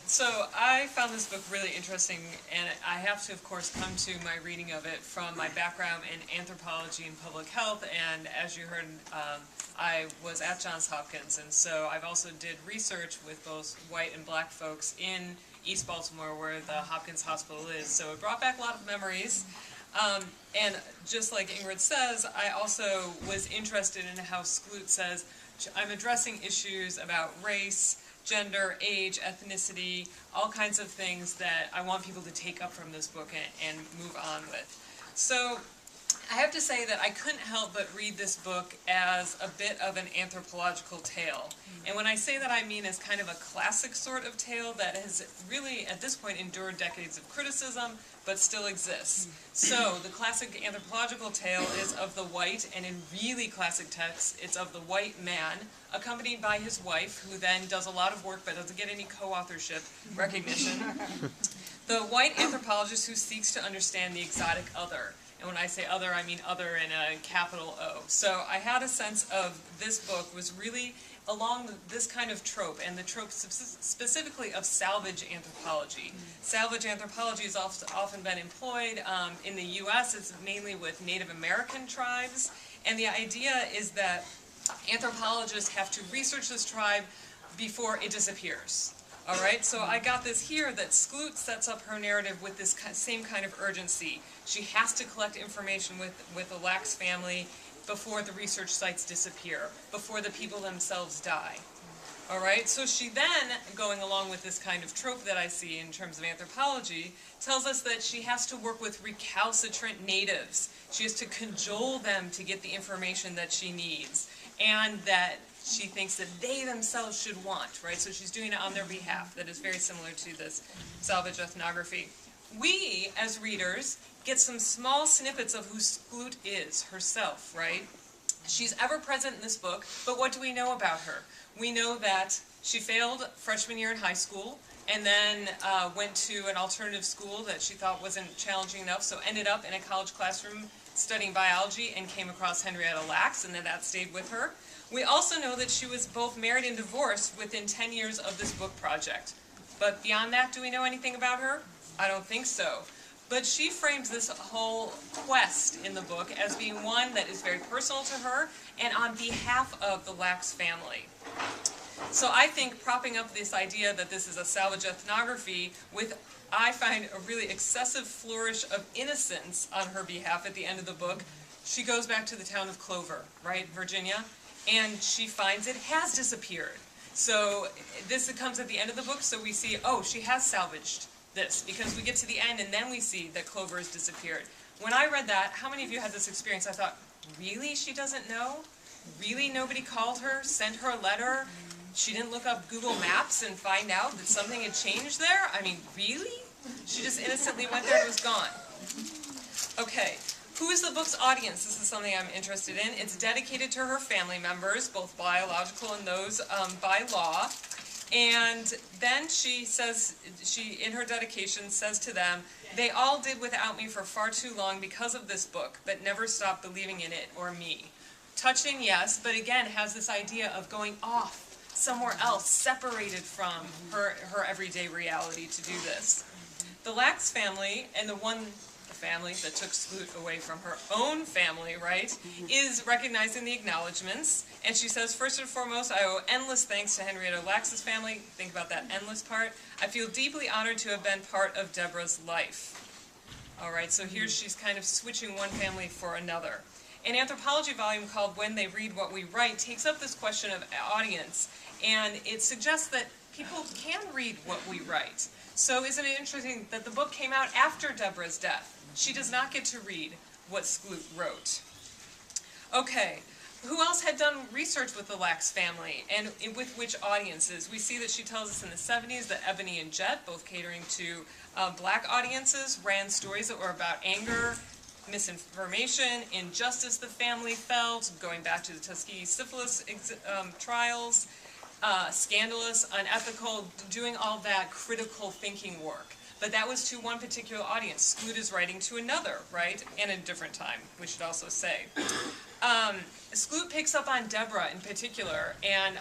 So I found this book really interesting, and I have to, of course, come to my reading of it from my background in anthropology and public health, and as you heard, I was at Johns Hopkins, and so I've also did research with both white and black folks in East Baltimore, where the Hopkins Hospital is, so it brought back a lot of memories. And just like Ingrid says, I also was interested in how Skloot says, I'm addressing issues about race, gender, age, ethnicity, all kinds of things that I want people to take up from this book and move on with. So I have to say that I couldn't help but read this book as a bit of an anthropological tale. And when I say that, I mean as kind of a classic sort of tale that has really, at this point, endured decades of criticism, but still exists. So the classic anthropological tale is of the white, and in really classic texts, it's of the white man, accompanied by his wife, who then does a lot of work but doesn't get any co-authorship recognition. The white anthropologist who seeks to understand the exotic other. And when I say other, I mean other in a capital O. So I had a sense of this book was really along this kind of trope, and the trope specifically of salvage anthropology. Salvage anthropology has often been employed in the US. It's mainly with Native American tribes, and the idea is that anthropologists have to research this tribe before it disappears. All right, so I got this here that Skloot sets up her narrative with this same kind of urgency. She has to collect information with the Lax family before the research sites disappear, before the people themselves die. All right, so she then, going along with this kind of trope that I see in terms of anthropology, tells us that she has to work with recalcitrant natives. She has to cajole them to get the information that she needs, and that she thinks that they themselves should want, right? So she's doing it on their behalf. That is very similar to this salvage ethnography. We, as readers, get some small snippets of who Skloot is herself, right? She's ever present in this book, but what do we know about her? We know that she failed freshman year in high school, and then went to an alternative school that she thought wasn't challenging enough, so ended up in a college classroom studying biology and came across Henrietta Lacks, and then that stayed with her. We also know that she was both married and divorced within 10 years of this book project. But beyond that, do we know anything about her? I don't think so. But she frames this whole quest in the book as being one that is very personal to her and on behalf of the Lacks family. So I think propping up this idea that this is a salvage ethnography with, I find, a really excessive flourish of innocence on her behalf at the end of the book, she goes back to the town of Clover, right, Virginia, and she finds it has disappeared. So this comes at the end of the book, so we see, oh, she has salvaged this, because we get to the end and then we see that Clover has disappeared. When I read that, how many of you had this experience? I thought, really, she doesn't know? Really, nobody called her, sent her a letter? She didn't look up Google Maps and find out that something had changed there? I mean, really? She just innocently went there and was gone. Okay. Who is the book's audience? This is something I'm interested in. It's dedicated to her family members, both biological and those by law. And then she says, in her dedication, says to them, they all did without me for far too long because of this book, but never stopped believing in it or me. Touching, yes, but again has this idea of going off somewhere else, separated from her everyday reality to do this. The Lacks family, and the family that took Skloot away from her own family, right, is recognizing the acknowledgments. And she says, first and foremost, I owe endless thanks to Henrietta Lacks' family. Think about that endless part. I feel deeply honored to have been part of Deborah's life. All right, so here she's kind of switching one family for another. An anthropology volume called When They Read What We Write takes up this question of audience, and it suggests that people can read what we write. So isn't it interesting that the book came out after Deborah's death? She does not get to read what Skloot wrote. Okay, who else had done research with the Lacks family, and with which audiences? We see that she tells us in the 70s that Ebony and Jet, both catering to black audiences, ran stories that were about anger, misinformation, injustice the family felt, going back to the Tuskegee syphilis trials, scandalous, unethical, doing all that critical thinking work. But that was to one particular audience. Skloot is writing to another, right? And a different time, we should also say. Skloot picks up on Deborah in particular, and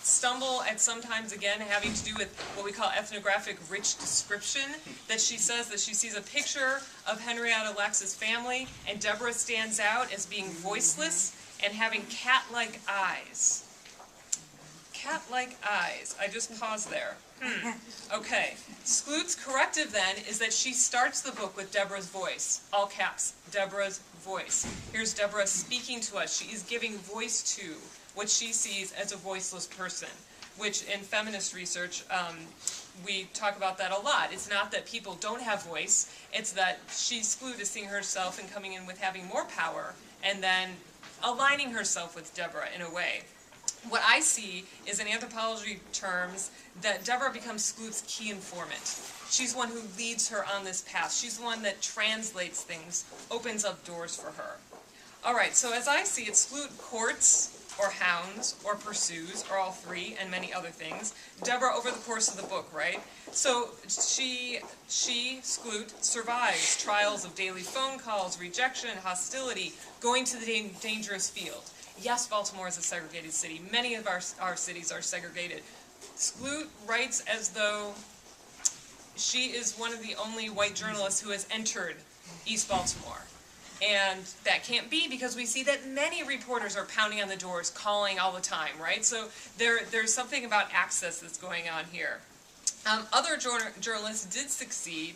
stumble at sometimes, again, having to do with what we call ethnographic rich description, that she says that she sees a picture of Henrietta Lacks's family, and Deborah stands out as being voiceless and having cat-like eyes. Cat-like eyes. I just paused there. Okay. Skloot's corrective then is that she starts the book with Deborah's voice. All caps, Deborah's voice. Here's Deborah speaking to us. She is giving voice to what she sees as a voiceless person, which in feminist research, we talk about that a lot. It's not that people don't have voice, it's that Skloot is seeing herself and coming in with having more power, and then aligning herself with Deborah in a way. What I see is, in anthropology terms, that Deborah becomes Skloot's key informant. She's one who leads her on this path. She's the one that translates things, opens up doors for her. All right, so as I see it, Skloot courts, or hounds, or pursues, or all three, and many other things, Deborah over the course of the book, right? So she, Skloot, survives trials of daily phone calls, rejection, hostility, going to the dangerous field. Yes, Baltimore is a segregated city. Many of our cities are segregated. Skloot writes as though she is one of the only white journalists who has entered East Baltimore. And that can't be, because we see that many reporters are pounding on the doors, calling all the time, right? So there's something about access that's going on here. Other journalists did succeed,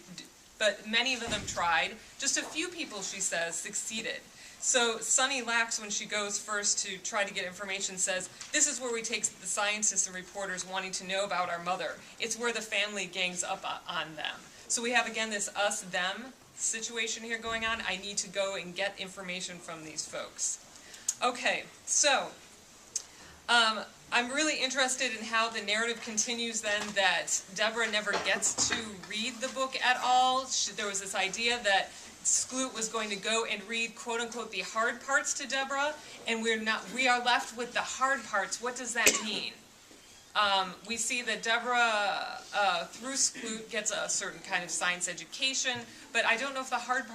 but many of them tried. Just a few people, she says, succeeded. So Sunny Lacks, when she goes first to try to get information, says, this is where we take the scientists and reporters wanting to know about our mother. It's where the family gangs up on them. So we have, again, this us-them situation here going on. I need to go and get information from these folks. Okay, so I'm really interested in how the narrative continues then, that Deborah never gets to read the book at all. There was this idea that Skloot was going to go and read, quote-unquote, the hard parts to Deborah, and we are left with the hard parts. What does that mean? We see that Deborah, through Skloot, gets a certain kind of science education, but I don't know if the hard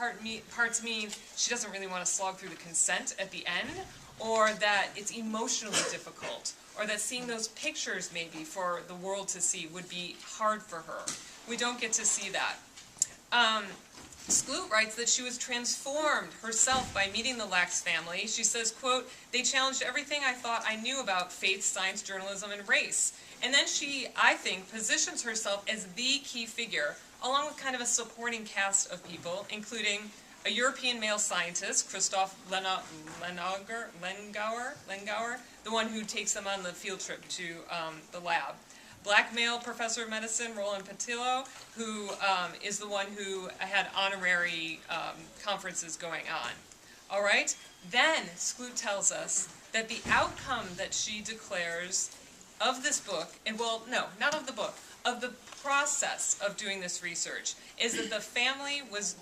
parts mean she doesn't really want to slog through the consent at the end, or that it's emotionally difficult, or that seeing those pictures maybe for the world to see would be hard for her. We don't get to see that. Skloot writes that she was transformed herself by meeting the Lacks family. She says, quote, they challenged everything I thought I knew about faith, science, journalism, and race. And then she, I think, positions herself as the key figure, along with kind of a supporting cast of people, including a European male scientist, Christoph Lengauer, the one who takes them on the field trip to the lab. Black male professor of medicine, Roland Patillo, who is the one who had honorary conferences going on. All right? Then Skloot tells us that the outcome that she declares of this book, and well, no, not of the book, of the process of doing this research, is that the family was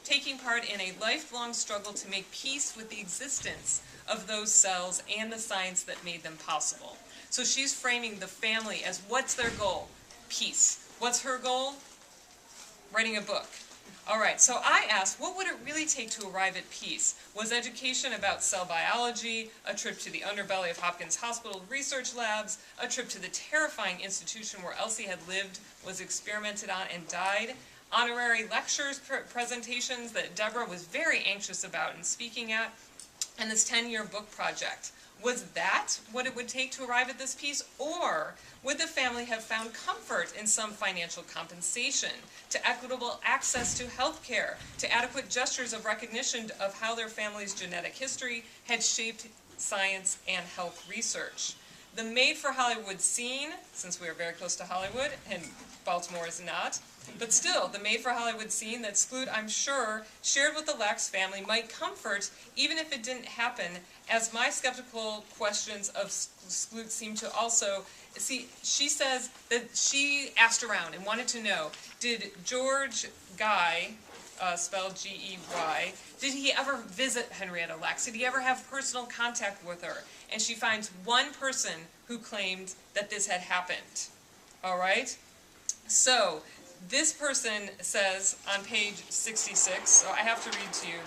taking part in a lifelong struggle to make peace with the existence of those cells and the science that made them possible. So she's framing the family as, what's their goal? Peace. What's her goal? Writing a book. All right, so I asked, what would it really take to arrive at peace? Was education about cell biology, a trip to the underbelly of Hopkins Hospital research labs, a trip to the terrifying institution where Elsie had lived, was experimented on, and died, honorary lectures, presentations that Deborah was very anxious about and speaking at, and this 10-year book project? Was that what it would take to arrive at this peace? Or would the family have found comfort in some financial compensation, to equitable access to health care, to adequate gestures of recognition of how their family's genetic history had shaped science and health research? The made-for-Hollywood scene, since we are very close to Hollywood, and Baltimore is not, but still, the made-for-Hollywood scene that Skloot, I'm sure, shared with the Lacks family might comfort, even if it didn't happen, as my skeptical questions of Skloot seem to also... See, she says that she asked around and wanted to know, did George Guy, spelled G-E-Y, did he ever visit Henrietta Lacks? Did he ever have personal contact with her? And she finds one person who claimed that this had happened. All right? So, this person says on page 66, so I have to read to you